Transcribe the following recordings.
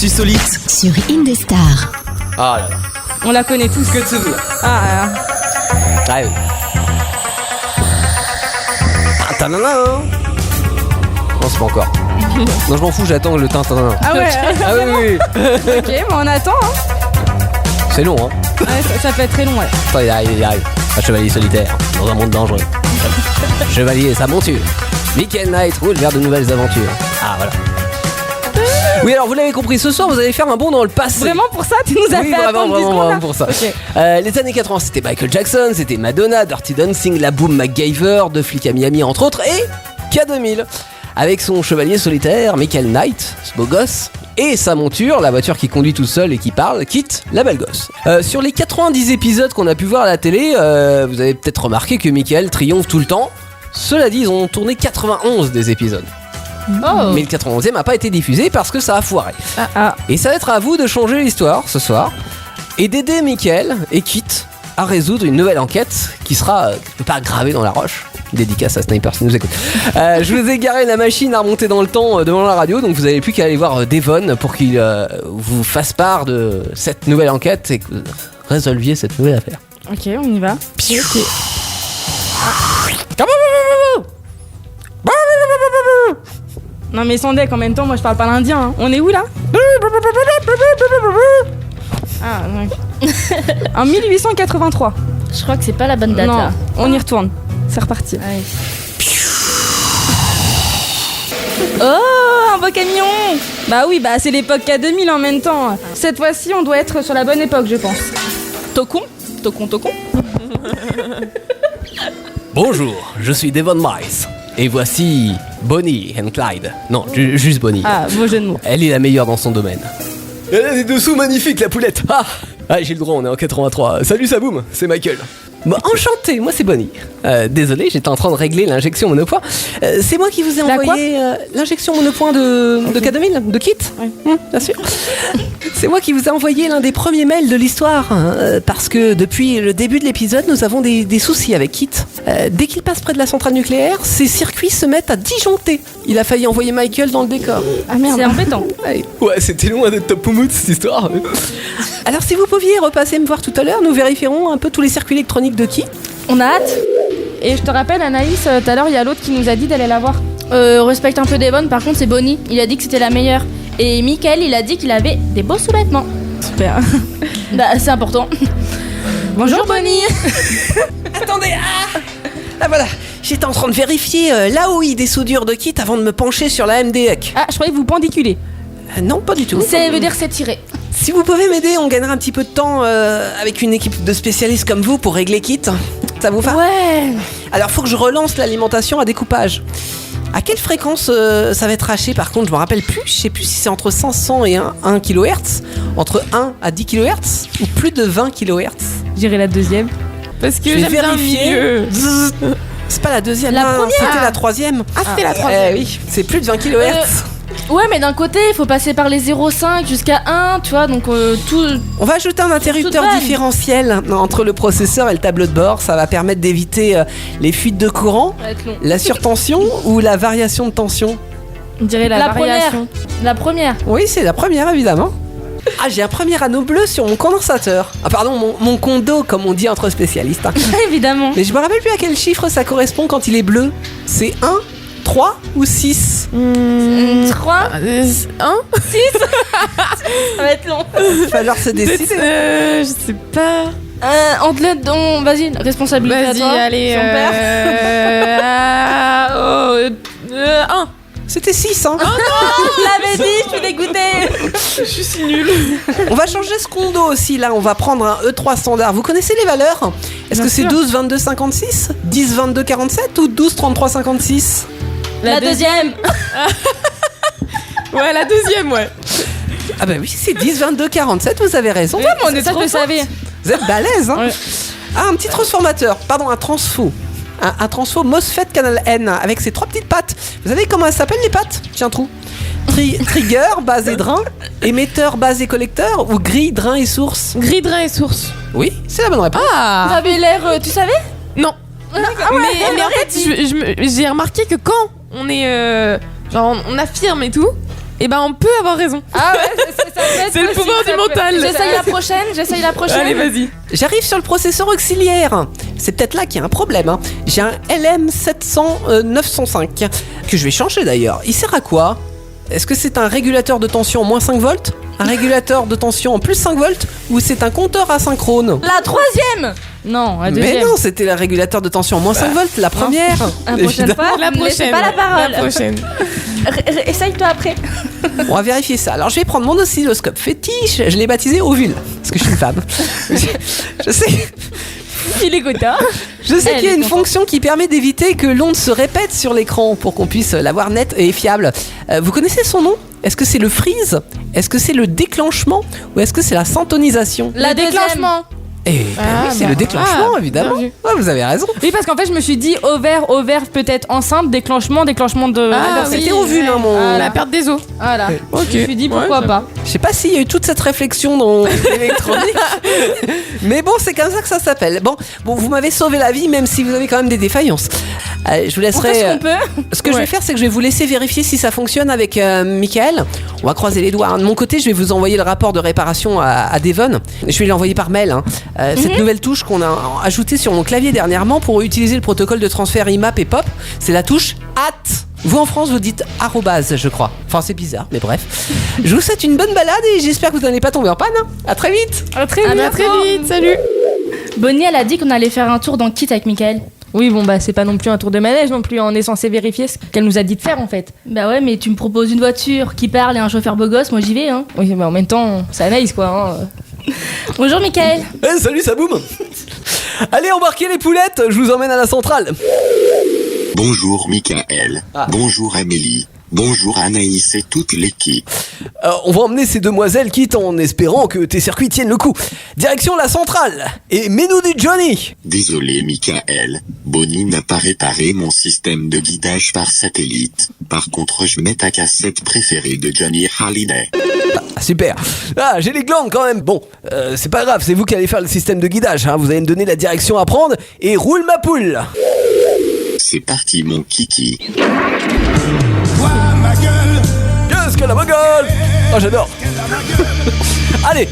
Actu Solite sur Indestar. Ah là là. On la connaît tous. Que de souvenirs. Ah, Ah oui. Ah, tanana. Non, c'est pas encore. Non, je m'en fous, j'attends le tintin. ah ouais. Ah oui, oui. Ok, mais on attend. Hein. C'est long, hein. Ouais, ça peut être très long, ouais. Attends, il arrive. Un chevalier solitaire, dans un monde dangereux. Chevalier et sa monture. Michael Knight roule vers de nouvelles aventures. Ah, voilà. Oui, alors vous l'avez compris, ce soir vous allez faire un bond dans le passé. Vraiment pour ça, tu nous as oui, fait attendre 10 secondes vraiment là. pour ça. Ok. Les années 80, c'était Michael Jackson, c'était Madonna, Dirty Dancing, La Boom, MacGyver, Deux flics à Miami, entre autres, et K2000. Avec son chevalier solitaire, Michael Knight, ce beau gosse, et sa monture, la voiture qui conduit tout seul et qui parle, quitte la belle gosse. Sur les 90 épisodes qu'on a pu voir à la télé, vous avez peut-être remarqué que Michael triomphe tout le temps. Cela dit, ils ont tourné 91 des épisodes. Oh. Mais le 91e n'a pas été diffusé parce que ça a foiré. Ah. Et ça va être à vous de changer l'histoire ce soir et d'aider Michael et Kit à résoudre une nouvelle enquête qui sera quelque part gravée dans la roche. Dédicace à Sniper si nous écoute. Je vous ai garé la machine à remonter dans le temps devant la radio, donc vous n'avez plus qu'à aller voir Devon pour qu'il vous fasse part de cette nouvelle enquête et que vous résolviez cette nouvelle affaire. Ok, on y va. Ok. Non mais sans deck en même temps, moi je parle pas l'indien. Hein. On est où là? Ah, ok. En 1883. Je crois que c'est pas la bonne date Non, là. on y retourne. C'est reparti. Ouais. Oh, un beau camion. Bah oui, bah c'est l'époque K2000 en même temps. Cette fois-ci, on doit être sur la bonne époque, je pense. Tocon. Bonjour, je suis Devon Mice et voici Bonnie and Clyde. Non, juste Bonnie. Ah, beau jeu de mots. Elle est la meilleure dans son domaine. Elle a des dessous magnifiques, la poulette. Ah, j'ai le droit, on est en 83. Salut Saboum, c'est Michael. Bon, enchanté, moi c'est Bonnie. Désolé, j'étais en train de régler l'injection monopoint. C'est moi qui vous ai envoyé l'injection monopoint de K2000, de Kit. Ouais. Bien sûr. C'est moi qui vous ai envoyé l'un des premiers mails de l'histoire. Parce que depuis le début de l'épisode, nous avons des soucis avec Kit. Dès qu'il passe près de la centrale nucléaire, ses circuits se mettent à disjoncter. Il a failli envoyer Michael dans le décor. Ah merde. C'est embêtant. Ouais, c'était loin d'être top moumoute cette histoire. Alors si vous pouviez repasser me voir tout à l'heure, nous vérifierons un peu tous les circuits électroniques de Kit. On a hâte. Et je te rappelle, Anaïs, tout à l'heure, il y a l'autre qui nous a dit d'aller la voir. Respecte un peu Devon, par contre c'est Bonnie. Il a dit que c'était la meilleure. Et Michael, il a dit qu'il avait des beaux sous-vêtements. Super. Bah c'est important. Bonjour Bonnie. Attendez, ah voilà, j'étais en train de vérifier l'AOI des soudures de Kit avant de me pencher sur la MDEC. Ah, je croyais que vous pendiculez. Non, pas du tout. Ça veut dire s'étirer. Si vous pouvez m'aider, on gagnera un petit peu de temps avec une équipe de spécialistes comme vous pour régler Kit. Ça vous va? Ouais. Alors, faut que je relance l'alimentation à découpage. À quelle fréquence ça va être haché? Par contre, je me rappelle plus. Je sais plus si c'est entre 500 et 1 kHz, entre 1 à 10 kHz ou plus de 20 kHz. J'irai la deuxième. Parce que Je vais j'aime bien le vérifier. milieu. Zzz. C'est pas la deuxième, La non, première. c'était la troisième. Ah, c'était la troisième. Oui, c'est plus de 20 kHz. Ouais, mais d'un côté, il faut passer par les 0,5 jusqu'à 1, tu vois, donc tout. On va ajouter un interrupteur vanne. différentiel entre le processeur et le tableau de bord. Ça va permettre d'éviter les fuites de courant, va être long. la surtension ou la variation de tension. On dirait la variation. La première. Oui, c'est la première, évidemment. Ah, j'ai un premier anneau bleu sur mon condensateur. Ah, pardon, mon condo, comme on dit entre spécialistes. Hein. Évidemment. Mais je me rappelle plus à quel chiffre ça correspond quand il est bleu. C'est 1, 3 ou 6? 3, 1. ça va être long. Il va falloir se décider. Je sais pas. Vas-y, responsabilité à Vas-y, toi. allez. Son père. 1. C'était 6, hein. Je l'avais dit, je suis dégoûtée. Je suis si nulle. On va changer ce condo aussi, là. On va prendre un E3 standard. Vous connaissez les valeurs? Est-ce Bien que c'est sûr. 12, 22, 56, 10, 22, 47 ou 12, 33, 56? La deuxième. Ouais, la deuxième, ouais. Ah bah oui, c'est 10, 22, 47, vous avez raison. Ouais, mais on est Ça, je trop le savais. Vous êtes balèze, hein. Ouais. Ah, un petit transformateur, pardon, un transfo. Un transfo MOSFET canal N avec ses 3 petites pattes. Vous savez comment elles s'appellent les pattes? J'ai un trou. Trigger, base et drain, émetteur, base et collecteur ou grille, drain et source? Gris, drain et source. Oui, c'est la bonne réponse. Ah. Ça avait l'air, tu savais? Non. Mais en fait, j'ai remarqué que quand on est. Genre, on affirme et tout, Eh ben, on peut avoir raison. Ah ouais, ça peut être C'est le possible, pouvoir du ça peut être- mental. J'essaye la prochaine. Allez, vas-y. J'arrive sur le processeur auxiliaire. C'est peut-être là qu'il y a un problème. Hein. J'ai un LM700-905 que je vais changer d'ailleurs. Il sert à quoi? Est-ce que c'est un régulateur de tension en moins 5 volts? Un régulateur de tension en plus 5 volts? Ou c'est un compteur asynchrone? La troisième. Non, la Mais deuxième. non, c'était le régulateur de tension en moins 5 volts, la première. La prochaine Évidemment. fois, La vous me laissez prochaine. pas la parole. La prochaine. Essaye-toi après. On va vérifier ça. Alors je vais prendre mon oscilloscope fétiche, je l'ai baptisé Ovule, parce que je suis une femme. Je sais, Il est content. je sais Elle qu'il y a est une contente. fonction qui permet d'éviter que l'onde se répète sur l'écran pour qu'on puisse l'avoir nette et fiable. Vous connaissez son nom? Est-ce que c'est le freeze? Est-ce que c'est le déclenchement? Ou est-ce que c'est la syntonisation? Le déclenchement. Eh ben oui, c'est le déclenchement, évidemment. bien vu. Ouais, vous avez raison. Oui, parce qu'en fait, je me suis dit ovaire peut-être enceinte, déclenchement de. Ah, C'était oui, Ovule, hein, mon... Ah, La perte des os. Voilà. Ok. Je me suis dit pourquoi Ouais, pas. Je sais pas s'il y a eu toute cette réflexion dans l'électronique, mais bon, c'est comme ça que ça s'appelle. Bon, vous m'avez sauvé la vie, même si vous avez quand même des défaillances. Je vous On fait laisserai. ce qu'on peut. Ce que je vais faire, c'est que je vais vous laisser vérifier si ça fonctionne avec Michael. On va croiser les doigts. hein. De mon côté, je vais vous envoyer le rapport de réparation à Devon. Je vais l'envoyer par mail. hein. Cette nouvelle touche qu'on a ajoutée sur mon clavier dernièrement pour utiliser le protocole de transfert IMAP et POP, c'est la touche @ Vous en France, vous dites arrobase, je crois. Enfin, c'est bizarre, mais bref. Je vous souhaite une bonne balade et j'espère que vous n'allez pas tomber en panne. hein. À très vite. À très À bientôt. très vite, salut. Bonnie, elle a dit qu'on allait faire un tour dans Kit avec Michael. Oui, bon, bah, c'est pas non plus un tour de manège non plus. On est censé vérifier ce qu'elle nous a dit de faire en fait. Bah ouais, mais tu me proposes une voiture qui parle et un chauffeur beau gosse, moi j'y vais, hein. Oui, mais en même temps, c'est Anaïs quoi. hein. Bonjour Michael. Eh, salut, ça boum. Allez, embarquez les poulettes, je vous emmène à la centrale. Bonjour Michael. Ah. Bonjour Amélie. Bonjour Anaïs et toute l'équipe. On va emmener ces demoiselles quitte en espérant que tes circuits tiennent le coup. Direction la centrale. Et mets-nous du Johnny. Désolé Michael, Bonnie n'a pas réparé mon système de guidage par satellite. Par contre je mets ta cassette préférée de Johnny Hallyday. Ah, super. Ah, j'ai les glandes quand même. Bon, c'est pas grave, c'est vous qui allez faire le système de guidage. hein. Vous allez me donner la direction à prendre et roule ma poule. C'est parti mon kiki. Qu'est-ce que la gueule. Oh, j'adore. Allez,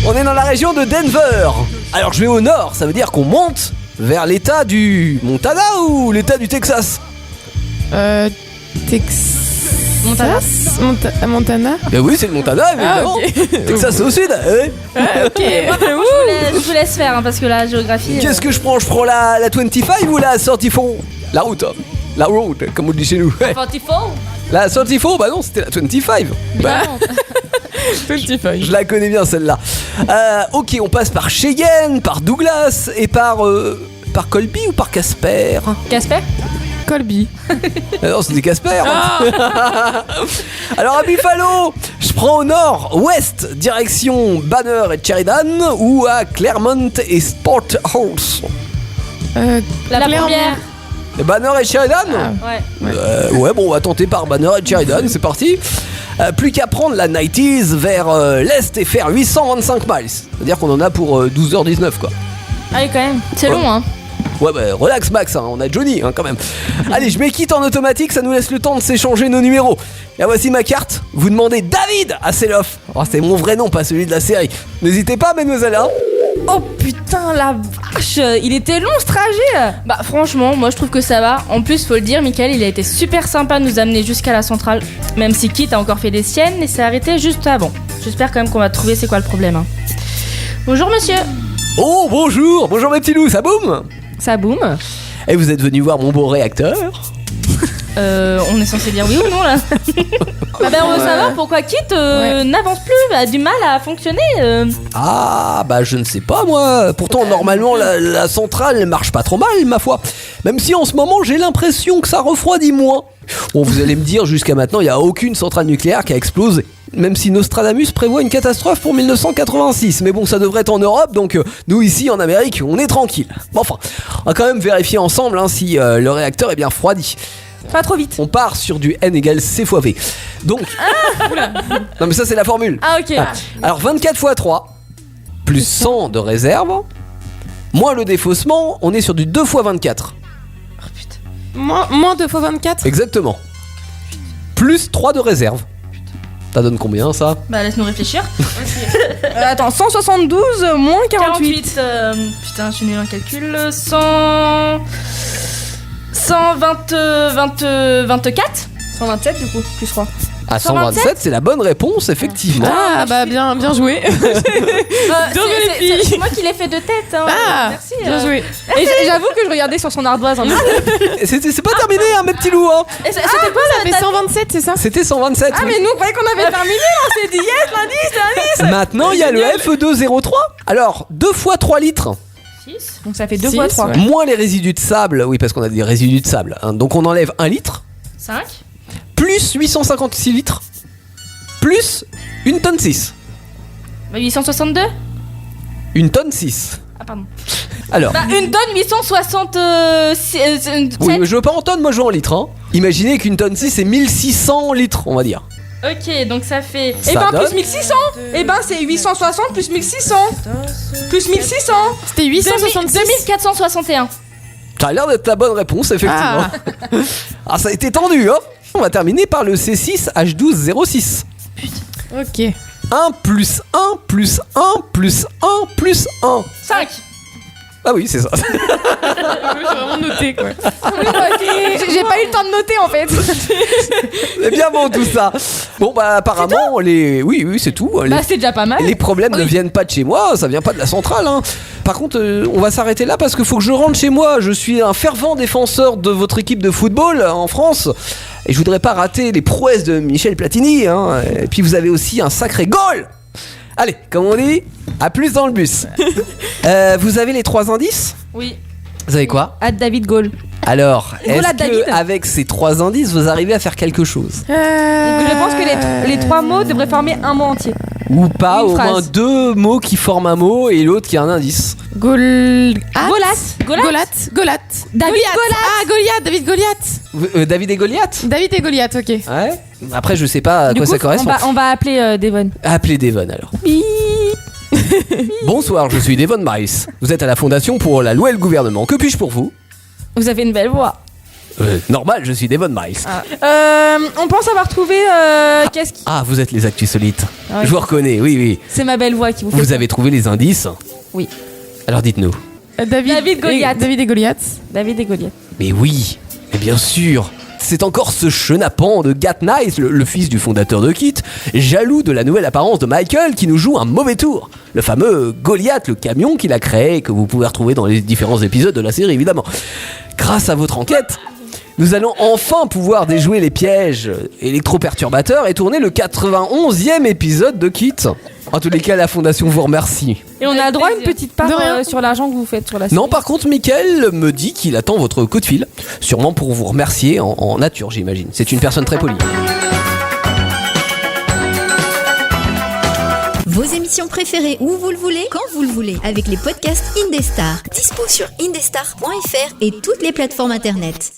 on est dans la région de Denver. Alors je vais au nord, ça veut dire qu'on monte vers l'état du Montana ou l'état du Texas? Montana. Montana. Ben oui, c'est le Montana, évidemment. Texas c'est au sud. Ok. Je vous laisse faire, hein, parce que la géographie... Qu'est-ce que je prends? Je prends la 25 ou la 34? La route, hein. La route, comme on dit chez nous. Ouais. 44. La 34, bah non, c'était la 25. Bah, Petit feuille. je la connais bien celle-là. Ok, on passe par Cheyenne, par Douglas et par Colby ou par Casper? Casper. Colby. Non, c'était Casper. Alors à Buffalo, je prends au nord-ouest, direction Banner et Sheridan, ou à Claremont et Sport House. La Clairement. première. Banner et Sheridan? Ouais. Ouais, bon, on va tenter par Banner et Sheridan, c'est parti. Plus qu'à prendre la 90s vers l'est et faire 825 miles. C'est-à-dire qu'on en a pour 12h19, quoi. Allez quand même. C'est long, hein. Ouais, bah relax Max, hein, on a Johnny hein, quand même. Allez, je m'équipe en automatique, ça nous laisse le temps de s'échanger nos numéros. Et voici ma carte, vous demandez David Hasselhoff. Oh, c'est mon vrai nom, pas celui de la série. N'hésitez pas, mademoiselle. Hein. Oh putain, la vache. Il était long ce trajet. Bah franchement, moi je trouve que ça va. En plus, faut le dire, Michael, il a été super sympa de nous amener jusqu'à la centrale. Même si Kit a encore fait des siennes et s'est arrêté juste avant. J'espère quand même qu'on va trouver c'est quoi le problème. hein. Bonjour monsieur. Oh, bonjour, bonjour mes petits loups, ça boum. Ça boum. Et vous êtes venu voir mon beau réacteur? On est censé dire oui ou non là? Bah ben on veut savoir pourquoi Kit n'avance plus, a du mal à fonctionner. Ah, bah je ne sais pas moi. Pourtant, normalement, la centrale elle marche pas trop mal, ma foi. Même si en ce moment, j'ai l'impression que ça refroidit moins. Bon, vous allez me dire, jusqu'à maintenant, il n'y a aucune centrale nucléaire qui a explosé. Même si Nostradamus prévoit une catastrophe pour 1986. Mais bon, ça devrait être en Europe, donc nous ici en Amérique, on est tranquille. Bon, enfin, on va quand même vérifier ensemble hein, si le réacteur est bien refroidi. Pas trop vite. On part sur du N égale C fois V. Donc... non mais ça c'est la formule. Ah ok. Alors 24 x 3, plus 100 de réserve, moins le défaussement, on est sur du 2 x 24. Moins 2 x 24. Exactement. Plus 3 de réserve. Ça donne combien ça? Bah laisse-nous réfléchir. Attends, 172 moins 48. Putain, je suis nulle en calcul. 24 127 du coup, plus 3. À 127, c'est la bonne réponse, effectivement. Ah, bah bien joué. C'est moi qui l'ai fait de tête. Hein. Ah, merci. bien joué. Et j'avoue que je regardais sur son ardoise. Hein. C'est pas terminé, hein, mes petits loups. Hein. Et c'était quoi Ça fait 127, c'est ça? C'était 127. Ah, oui. mais nous, on croyait qu'on avait terminé. On s'est dit yes, lundi. Maintenant, il y a le Fe203. Alors, 2 fois 3 litres. 6. Donc ça fait 2 Six, fois 3. ouais. Moins les résidus de sable. Oui, parce qu'on a des résidus de sable. Hein. Donc, on enlève 1 litre. 5. Plus 856 litres. Plus 1 tonne 6. Bah 862. 1 tonne 6. Ah pardon. Alors. Bah une tonne 860. Oui, mais je veux pas en tonnes, moi je veux en litres. Hein. Imaginez qu'une tonne 6 c'est 1600 litres, on va dire. Ok, donc ça fait. Ça Et ben donne plus 1600. Et ben c'est 860 plus 1600. Plus 1600. C'était 866. 2461. Ça a l'air d'être la bonne réponse, effectivement. Ah, ça a été tendu, hein. On va terminer par le C6H1206. Ok. 1 plus 1 plus 1 plus 1 plus 1. 5. Ah oui, c'est ça. J'ai vraiment noté, quoi. J'ai pas eu le temps de noter en fait. C'est bien bon tout ça. Bon, bah apparemment, les. Oui, c'est tout. Bah c'est déjà pas mal. Les problèmes ne viennent pas de chez moi, ça vient pas de la centrale. Hein. Par contre, on va s'arrêter là parce qu'il faut que je rentre chez moi. Je suis un fervent défenseur de votre équipe de football en France. Et je voudrais pas rater les prouesses de Michel Platini. Hein. Et puis vous avez aussi un sacré goal. Allez, comme on dit, à plus dans le bus. Vous avez les 3 indices? Oui. Vous avez quoi? À David Gaulle. Alors, est-ce Voilà, David. que avec ces 3 indices, vous arrivez à faire quelque chose? Donc je pense que les 3 mots devraient former un mot entier. Ou pas, Une au phrase. moins 2 mots qui forment un mot et l'autre qui a un indice. Gaulat. Goliath. David Goliath. Ah, Goliath, David Goliath. David et Goliath? David et Goliath, ok. Ouais. Après, je sais pas à Du quoi coup, ça correspond. on va appeler Devon. Appelez Devon alors. Bonsoir, je suis Devon Mice. Vous êtes à la Fondation pour la loi et le gouvernement. Que puis-je pour vous? Vous avez une belle voix. Normal, je suis Devon Mice. On pense avoir trouvé qu'est-ce qui... Ah, vous êtes les Actus Solites. Ouais. Je vous reconnais, oui. C'est ma belle voix qui vous fait... Vous avez trouvé les indices? Oui. Alors dites-nous. David Goliath. David et Goliath. David et Goliath. Mais oui, mais bien sûr. C'est encore ce chenapan de Gat Nice, le fils du fondateur de Kit, jaloux de la nouvelle apparence de Michael qui nous joue un mauvais tour. Le fameux Goliath, le camion qu'il a créé et que vous pouvez retrouver dans les différents épisodes de la série évidemment. Grâce à votre enquête, nous allons enfin pouvoir déjouer les pièges électroperturbateurs et tourner le 91e épisode de Kit. En tous les cas, la Fondation vous remercie. Et on a droit à une petite part De rien. sur l'argent que vous faites sur la série. Non, par contre, Mickaël me dit qu'il attend votre coup de fil, sûrement pour vous remercier en nature, j'imagine. C'est une personne très polie. Vos émissions préférées où vous le voulez, quand vous le voulez, avec les podcasts Indestar. Dispo sur indestar.fr et toutes les plateformes internet.